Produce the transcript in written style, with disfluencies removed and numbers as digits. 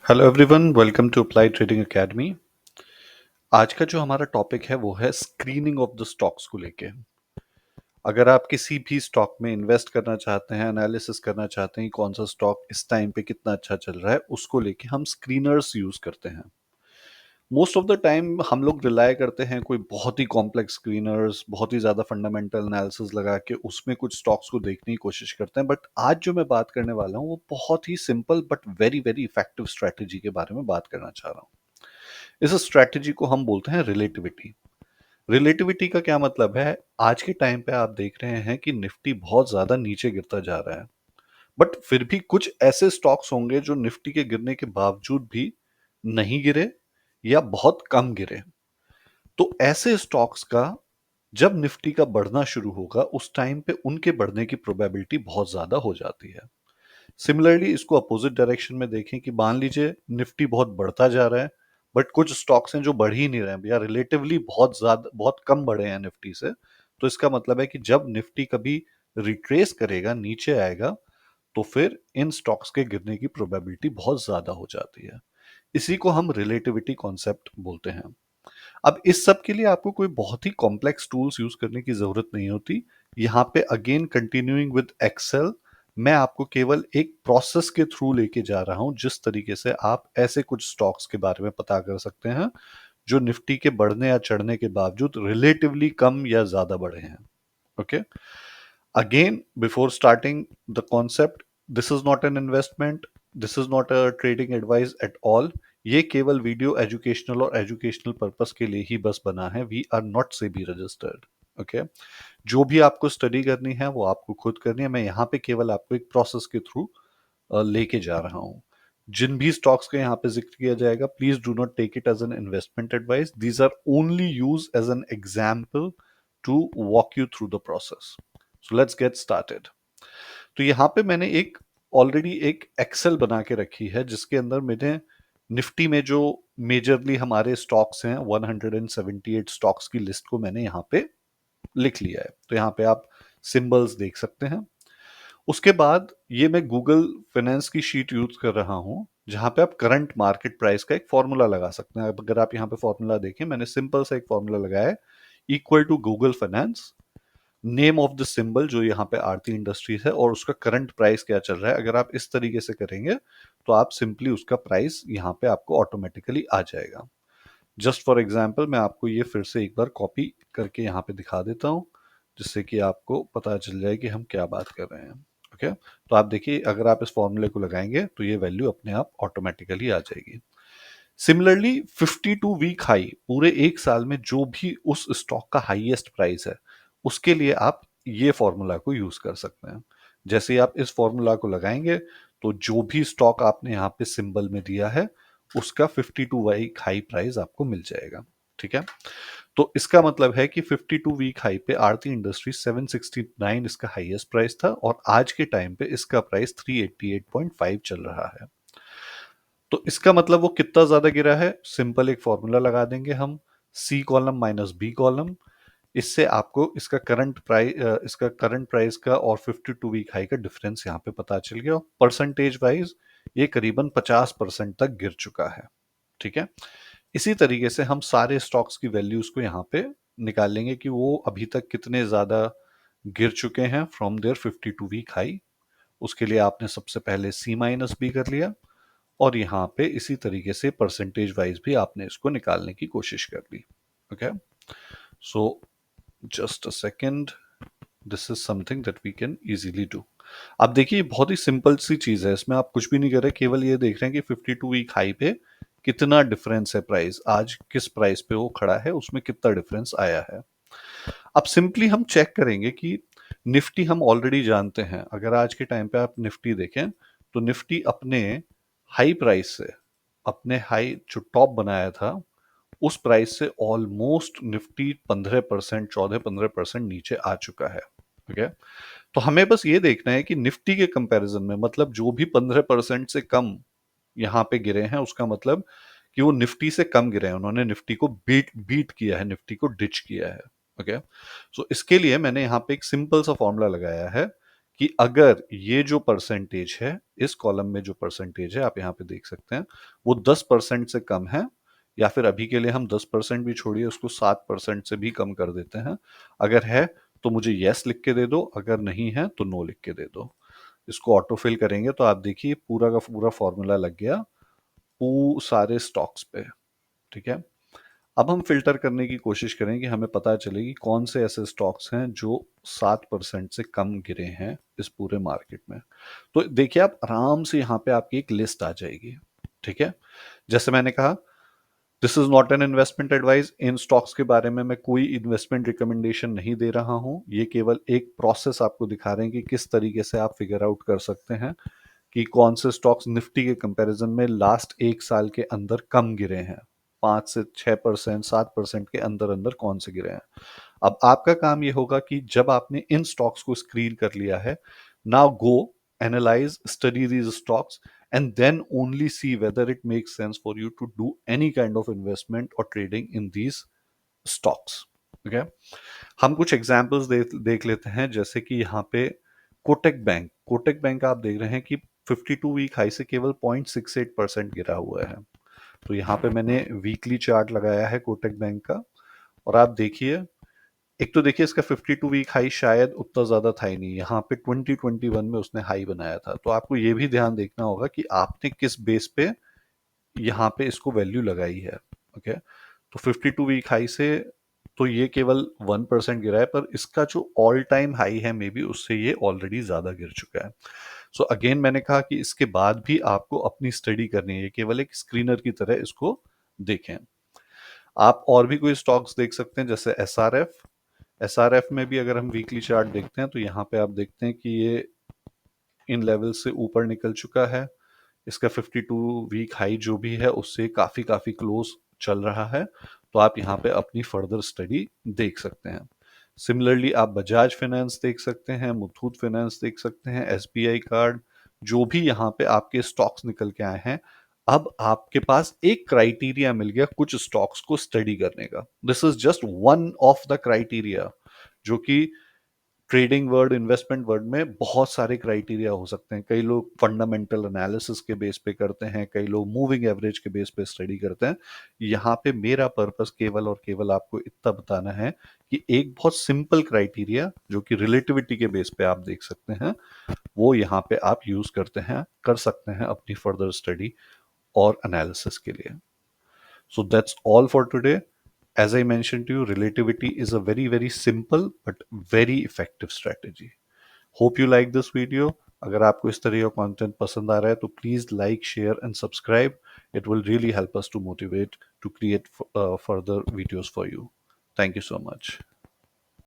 Hello everyone, welcome to Apply Trading Academy. आज का जो हमारा टॉपिक है वो है स्क्रीनिंग ऑफ द स्टॉक्स को लेके। अगर आप किसी भी स्टॉक में इन्वेस्ट करना चाहते हैं, एनालिसिस करना चाहते हैं कौन सा स्टॉक इस टाइम पे कितना अच्छा चल रहा है, उसको लेके हम स्क्रीनर्स यूज करते हैं। मोस्ट ऑफ द टाइम हम लोग रिलाय करते हैं कोई बहुत ही कॉम्प्लेक्स स्क्रीनर्स, बहुत ही ज्यादा फंडामेंटल एनालिसिस लगा के उसमें कुछ स्टॉक्स को देखने की कोशिश करते हैं। बट आज जो मैं बात करने वाला हूँ वो बहुत ही simple but very very effective strategy के बारे में बात करना चाह रहा हूँ। इस स्ट्रैटेजी को हम बोलते हैं रिलेटिविटी। रिलेटिविटी का क्या मतलब है? आज के टाइम पे आप देख रहे हैं कि निफ्टी बहुत ज्यादा नीचे गिरता जा रहा है, बट फिर भी कुछ ऐसे स्टॉक्स होंगे जो निफ्टी के गिरने के बावजूद भी नहीं गिरे या बहुत कम गिरे। तो ऐसे स्टॉक्स का जब निफ्टी का बढ़ना शुरू होगा उस टाइम पे उनके बढ़ने की प्रोबेबिलिटी बहुत ज्यादा हो जाती है। सिमिलरली इसको अपोजिट डायरेक्शन में देखें कि मान लीजिए निफ्टी बहुत बढ़ता जा रहा है, बट कुछ स्टॉक्स हैं जो बढ़ ही नहीं रहे हैं या रिलेटिवली बहुत कम बढ़े हैं निफ्टी से। तो इसका मतलब है कि जब निफ्टी कभी रिट्रेस करेगा, नीचे आएगा, तो फिर इन स्टॉक्स के गिरने की प्रोबेबिलिटी बहुत ज्यादा हो जाती है। इसी को हम रिलेटिविटी कॉन्सेप्ट बोलते हैं। अब इस सब के लिए आपको कोई बहुत ही कॉम्प्लेक्स टूल्स यूज करने की जरूरत नहीं होती। यहाँ पे अगेन कंटिन्यूइंग विद एक्सेल, मैं आपको केवल एक प्रोसेस के थ्रू लेके जा रहा हूं जिस तरीके से आप ऐसे कुछ स्टॉक्स के बारे में पता कर सकते हैं जो निफ्टी के बढ़ने या चढ़ने के बावजूद रिलेटिवली कम या ज्यादा बढ़े हैं। Okay, again before starting the concept, this is not an investment, this is not a trading advice at all. ये केवल वीडियो एजुकेशनल और एजुकेशनल पर्पस के लिए ही बस बना है। We are not SEBI registered. Okay, जो भी आपको स्टडी करनी है वो आपको खुद करनी है। मैं यहाँ पे केवल आपको एक प्रोसेस के थ्रू लेके जा रहा हूँ। जिन भी स्टॉक्स का यहाँ पे जिक्र किया जाएगा, please do not take it as an investment advice. These are only use as an example to walk you through the process. So let's get started. तो यहाँ पे मैंने एक ऑलरेडी एक एक्सेल बना के रखी है जिसके अंदर मैंने निफ्टी में जो मेजरली हमारे स्टॉक्स हैं 178 स्टॉक्स की लिस्ट को मैंने यहाँ पे लिख लिया है। तो यहाँ पे आप सिंबल्स देख सकते हैं। उसके बाद ये मैं गूगल फाइनेंस की शीट यूज कर रहा हूं जहां पे आप करंट मार्केट प्राइस का एक फॉर्मूला लगा सकते हैं। अगर आप यहाँ पे फॉर्मूला देखें, मैंने सिंपल सा एक फॉर्मूला लगाया है, equal to Google Finance, name of the symbol जो यहाँ पे आरती इंडस्ट्रीज है और उसका करंट प्राइस क्या चल रहा है। अगर आप इस तरीके से करेंगे तो आप सिंपली उसका प्राइस यहाँ पे आपको ऑटोमेटिकली आ जाएगा। जस्ट फॉर एग्जाम्पल मैं आपको ये फिर से एक बार कॉपी करके यहाँ पे दिखा देता हूँ जिससे कि आपको पता चल जाए कि हम क्या बात कर रहे हैं। ओके, तो आप देखिए अगर आप इस फॉर्मूले को लगाएंगे तो ये वैल्यू अपने आप ऑटोमेटिकली आ जाएगी। सिमिलरली 52 वीक हाई, पूरे एक साल में जो भी उस स्टॉक का हाईएस्ट प्राइस है उसके लिए आप ये फॉर्मूला को यूज कर सकते हैं। जैसे ही आप इस फॉर्मूला को लगाएंगे तो जो भी स्टॉक आपने यहाँ पे सिंबल में दिया है उसका 52 वीक हाई प्राइस आपको मिल जाएगा। ठीक है, तो इसका मतलब है कि 52 वीक हाई पे आरती इंडस्ट्री 769 इसका हाईएस्ट प्राइस था और आज के टाइम पे इसका प्राइस 388.5 चल रहा है। तो इसका मतलब वो कितना ज्यादा गिरा है, सिंपल एक फॉर्मूला लगा देंगे हम, C column minus B column. इससे आपको इसका करंट प्राइस का और 52 वीक हाई का डिफरेंस यहाँ पे पता चल गया। परसेंटेज वाइज ये करीबन 50% तक गिर चुका है। ठीक है, इसी तरीके से हम सारे स्टॉक्स की वैल्यूज को यहाँ पे निकाल लेंगे कि वो अभी तक कितने ज्यादा गिर चुके हैं फ्रॉम देयर 52 वीक हाई। उसके लिए आपने सबसे पहले सी माइनस बी कर लिया और यहाँ पे इसी तरीके से परसेंटेज वाइज भी आपने इसको निकालने की कोशिश कर ली। Okay, so just a second, this is something that we can easily do. अब देखिए बहुत ही सिंपल सी चीज है, इसमें आप कुछ भी नहीं कर रहे, केवल ये देख रहे हैं कि 52 वीक हाई पे कितना डिफरेंस है, प्राइस आज किस प्राइस पे वो खड़ा है उसमें कितना डिफरेंस आया है। अब सिंपली हम चेक करेंगे कि निफ्टी हम ऑलरेडी जानते हैं। अगर आज के टाइम पे आप निफ्टी देखें तो निफ्टी अपने हाई प्राइस से, अपने हाई जो टॉप बनाया था उस प्राइस से ऑलमोस्ट निफ्टी 15%, 14-15% नीचे आ चुका है। ओके, तो हमें बस ये देखना है कि निफ्टी के कंपैरिजन में, मतलब जो भी 15% से कम यहाँ पे गिरे हैं उसका मतलब कि वो निफ्टी से कम गिरे हैं, उन्होंने निफ्टी को बीट बीट किया है, निफ्टी को डिच किया है। ओके, सो इसके लिए मैंने यहाँ पे एक सिंपल सा फॉर्मूला लगाया है कि अगर ये जो परसेंटेज है, इस कॉलम में जो परसेंटेज है आप यहाँ पे देख सकते हैं, वो 10% से कम है, या फिर अभी के लिए हम 10% भी छोड़िए, उसको 7% से भी कम कर देते हैं। अगर है तो मुझे यस लिख के दे दो, अगर नहीं है तो नो लिख के दे दो। इसको ऑटो फिल करेंगे तो आप देखिए पूरा का पूरा फॉर्मूला लग गया सारे स्टॉक्स पे। ठीक है, अब हम फिल्टर करने की कोशिश करें कि हमें पता चले कि कौन से ऐसे स्टॉक्स हैं जो 7% से कम गिरे हैं इस पूरे मार्केट में। तो देखिए आप आराम से यहाँ पे आपकी एक लिस्ट आ जाएगी। ठीक है, जैसे मैंने कहा, this is not an investment advice. In stocks के बारे में मैं कोई इन्वेस्टमेंट रिकमेंडेशन नहीं दे रहा हूं। ये केवल एक प्रोसेस आपको दिखा रहे हैं कि किस तरीके से आप फिगर आउट कर सकते हैं कि कौन से स्टॉक्स निफ्टी के कंपैरिजन में लास्ट एक साल के अंदर कम गिरे हैं। 5 से 6%, 7% के अंदर अंदर कौन से गिरे हैं। अब आपका काम ये होगा कि जब आपने इन स्टॉक्स को स्क्रीन कर लिया है, now go analyse study these stocks and then only see whether it makes sense for you to do any kind of investment or trading in these stocks. Okay, हम कुछ एग्जांपल्स देख लेते हैं, जैसे कि यहाँ पे कोटक बैंक आप देख रहे हैं कि 52 वीक हाई से केवल 0.68% गिरा हुआ है। तो यहाँ पे मैंने वीकली चार्ट लगाया है कोटक बैंक का, और आप देखिए, एक तो देखिए इसका 52 वीक हाई शायद उतना ज्यादा था ही नहीं, यहाँ पे 2021 में उसने हाई बनाया था। तो आपको ये भी ध्यान देखना होगा कि आपने किस बेस पे यहाँ पे इसको वैल्यू लगाई है। ओके, तो 52 वीक हाई से तो ये केवल 1% गिरा है, पर इसका जो ऑल टाइम हाई है मे बी उससे ये ऑलरेडी ज्यादा गिर चुका है। सो अगेन मैंने कहा कि इसके बाद भी आपको अपनी स्टडी करनी है, केवल एक स्क्रीनर की तरह इसको देखें। आप और भी कोई स्टॉक्स देख सकते हैं, जैसे एसआरएफ में भी अगर हम वीकली चार्ट देखते हैं तो यहाँ पे आप देखते हैं कि ये इन लेवल से ऊपर निकल चुका है। इसका 52 वीक हाई जो भी है उससे काफ़ी काफ़ी क्लोज चल रहा है। तो आप यहाँ पे अपनी फर्दर स्टडी देख सकते हैं। सिमिलरली आप बजाज फाइनेंस देख सकते हैं, मुथूट फाइनेंस देख सकते हैं, एसबीआई कार्ड, जो भी यहाँ पे आपके स्टॉक्स निकल के आए हैं। अब आपके पास एक क्राइटेरिया मिल गया कुछ स्टॉक्स को स्टडी करने का। This is just one of the criteria, जो कि ट्रेडिंग वर्ड, इन्वेस्टमेंट वर्ड में बहुत सारे क्राइटेरिया हो सकते हैं। कई लोग फंडामेंटल एनालिसिस के बेस पे करते हैं, कई लोग मूविंग एवरेज के बेस पे स्टडी करते हैं। यहाँ पे मेरा पर्पस केवल और केवल आपको इतना बताना है कि एक बहुत सिंपल क्राइटेरिया जो कि रिलेटिविटी के बेस पे आप देख सकते हैं, वो यहाँ पे आप यूज कर सकते हैं अपनी फर्दर स्टडी और एनालिसिस के लिए। So that's all for today. As I mentioned to you, relativity is a very, very simple but very effective strategy. Hope you like this video. अगर आपको इस तरह का कंटेंट पसंद आ रहा है तो please like, share and subscribe. It will really help us to motivate to create further videos for you. Thank you so much.